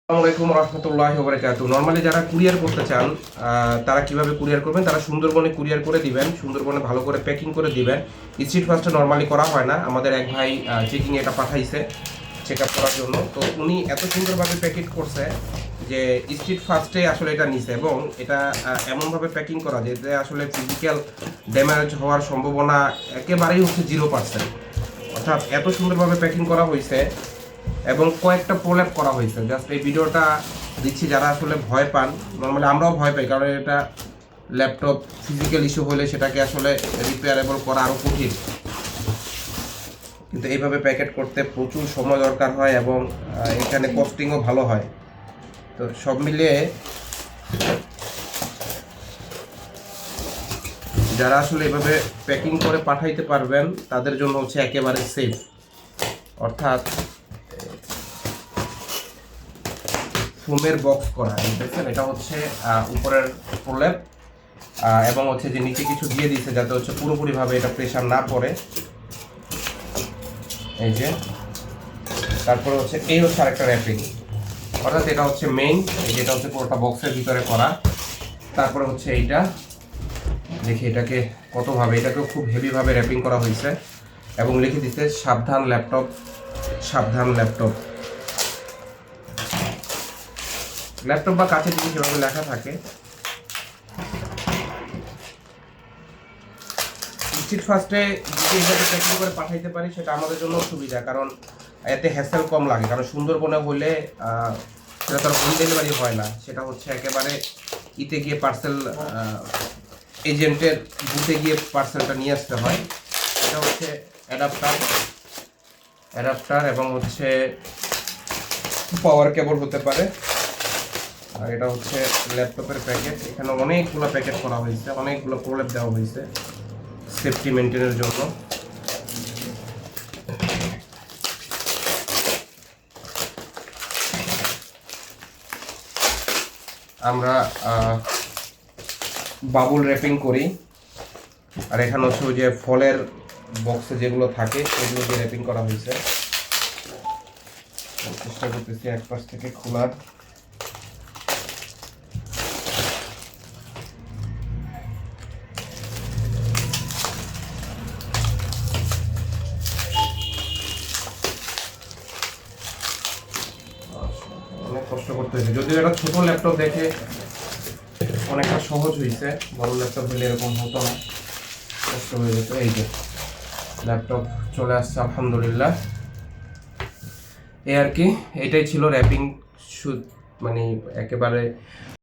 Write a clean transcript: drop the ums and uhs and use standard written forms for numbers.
আসসালামু আলাইকুম রহমতুল্লাহি ওয়া বারাকাতুহু। নরমালি যারা কুরিয়ার করতে চান তারা কিভাবে কুরিয়ার করবেন, তারা সুন্দরবনে কুরিয়ার করে দিবেন, সুন্দরবনে ভালো করে প্যাকিং করে দিবেন। স্ট্রিট ফাস্টে নরমালি করা হয় না। আমাদের এক ভাই চেকিং এটা পাঠাইছে চেক আপ করার জন্য, তো উনি এত সুন্দরভাবে প্যাকেট করছে যে স্ট্রিট ফাস্টে আসলে এটা নিছে, এবং এটা এমনভাবে প্যাকিং করা যেতে আসলে ফিজিক্যাল ড্যামেজ হওয়ার সম্ভাবনা একেবারেই হচ্ছে 0%। অর্থাৎ এত সুন্দরভাবে প্যাকিং করা হয়েছে এবং কয়েকটা প্রলেপ করা হয়েছে। জাস্ট এই ভিডিওটা দিচ্ছি যারা আসলে ভয় পান। নর্মালি আমরাও ভয় পাই, কারণ এটা ল্যাপটপ ফিজিক্যাল ইস্যু হলে সেটাকে আসলে রিপেয়ারেবল করা আরও কঠিন, কিন্তু এইভাবে প্যাকেট করতে প্রচুর সময় দরকার হয় এবং এখানে কস্টিংও ভালো হয়। তো সব মিলিয়ে যারা আসলে এভাবে প্যাকিং করে পাঠাইতে পারবেন তাদের জন্য হচ্ছে একেবারে সেফ। অর্থাৎ ফোমের বক্স করা, দেখছেন, এটা হচ্ছে উপরের প্রলেপ এবং হচ্ছে যে নিচে কিছু দিয়ে দিচ্ছে যাতে হচ্ছে পুরোপুরিভাবে এটা প্রেশার না পড়ে। এই যে, তারপরে হচ্ছে এই হচ্ছে আরেকটা র্যাপিং, অর্থাৎ এটা হচ্ছে মেইন, যেটা হচ্ছে পুরোটা বক্সের ভিতরে করা। তারপরে হচ্ছে এইটা, দেখি এটাকে কতভাবে, এটাকেও খুব হেভিভাবে র্যাপিং করা হয়েছে এবং লিখে দিচ্ছে সাবধান ল্যাপটপ, সাবধান ল্যাপটপ। ল্যাপটপ বা কাছে যদি সেভাবে লেখা থাকে। স্ট্রিট ফাস্টে যদি এইভাবে প্যাকিং করে পাঠাইতে পারি সেটা আমাদের জন্য সুবিধা, কারণ এতে হ্যাসেল কম লাগে। কারণ সুন্দরবনে হলে সেটা তো হোম ডেলিভারি হয় না, সেটা হচ্ছে একেবারে ইতে গিয়ে পার্সেল, এজেন্টের বুথে গিয়ে পার্সেলটা নিয়ে আসতে হয়। এটা হচ্ছে অ্যাডাপ্টার এবং হচ্ছে পাওয়ার কেবল হতে পারে। আর এটা হচ্ছে ল্যাপটপের প্যাকেট। এখানে অনেকগুলো প্যাকেট করা হয়েছে, অনেকগুলো প্রলেপ দেওয়া হয়েছে সেফটি মেনটেনের জন্য। আমরা বাবুল র্যাপিং করি, আর এখানে হচ্ছে ওই যে ফলের বক্সে যেগুলো থাকে সেগুলো দিয়ে র্যাপিং করা হয়েছে। চেষ্টা করতেছি এক পাশ থেকে খোলার। অনেক কষ্ট করতে হয়েছে, যদিও এটা ছোট ল্যাপটপ দেখে অনেকটা সহজ হয়েছে, বড় ল্যাপটপ হলে এরকম হতো না, কষ্ট হয়ে যেত। এই যে ল্যাপটপ চলে আসছে আলহামদুলিল্লাহ। এই আর কি, এটাই ছিল র্যাপিং, মানে একেবারে